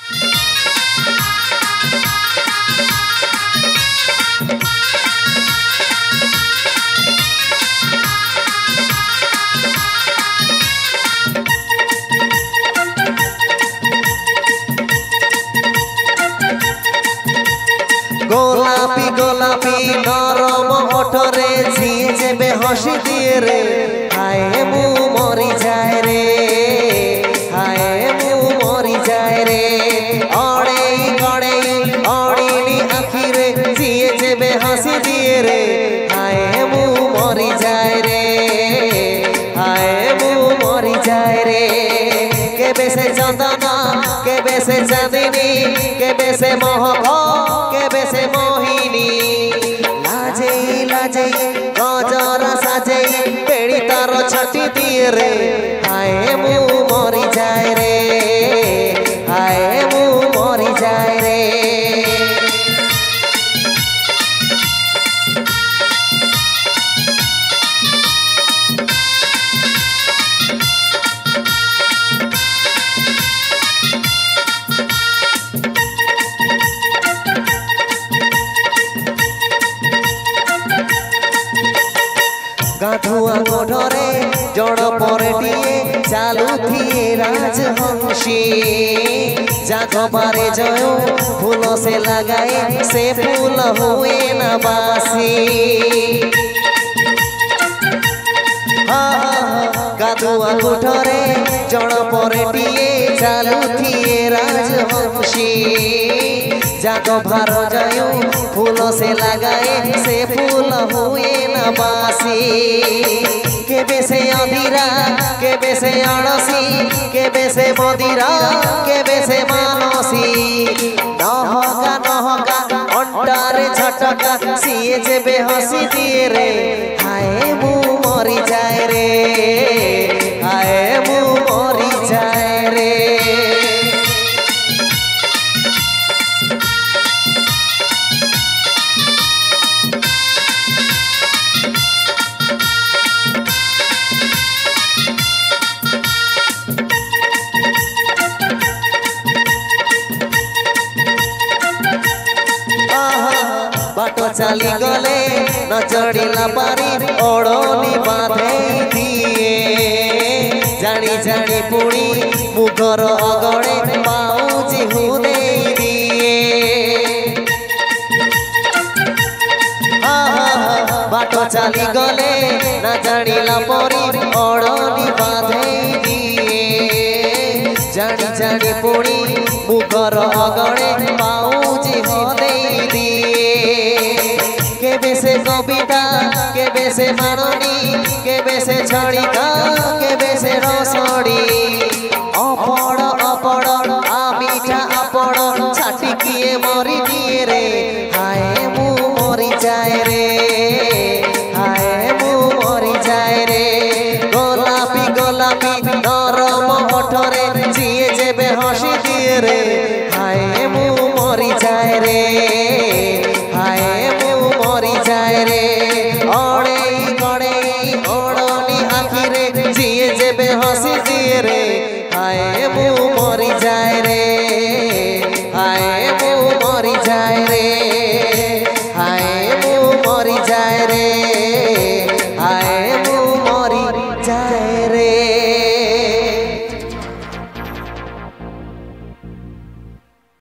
গোলাপি গোলাপি নরম ওঠরে ঝিয়ে যাবে হাসি দিয়ে রে হায় মু মরি যায় রে হায় মু মরি যায় রে অড়ে গড়ে অড়িনি আখিরে ঝিয়ে যাবে হাসি দিয়ে রে হায় মু মরি যায় রে হায় মু মরি যায় রে কেবে সে চন্দনা কেবে সে চাঁদিনী কেবে সে মোহক কেবে সে মোহিনী লাজে লাজে গজরা সাজে বেড়ি তার ছটি দিয়ে রে হায় মু মরি যায় রে হায় মু মরি যায় রে গাধুয়া গোঢরে জড় পরেটিয়ে চালুথিয়ে রাজহংসী জাগবারে জয় ফুল সে লাগায় সে ফুল হুয়ে না বাসি গাধুয়া গোঢরে জড় পরেটিয়ে চালুথিয়ে রাজহংসী জাগবার জয় ফুল সে লাগায় সে ফুল হুয়ে না বাসি কেবে সে অধীরা কেবে সে অড়সি কেবে সে মদিরা কেবে সে মানসী নহকা নহকা অন্টারে ঝটকা সিয়ে যেবে হাসি দিয়ে রে হায় মু মরি যায় রে হায় মু মরি যায় রে बाट चली गले न चढ़िला पारी ओढ़नी बाधे दिए जानी जानी पुणी मुखर अगणे पाउची हुदे दिए बाट चली गले न जानिला परी ओढ़नी बाधे दिए जानी जानी पुणी मुखर अगणे पाउची हुदे दिए केबे से कविता केबे से माननी केबे से छड़िका केबे से रसड़ी अपड़ अपड़ आमिठा अपड़ छाटी किए मरी दिए रे हाय मु मरी जाए रे हाय मु मरी जाए रे गोलापी गोलापी नरम ओठरे जिए जेबे हसी दिए रे हाय मु मरी जाए रे।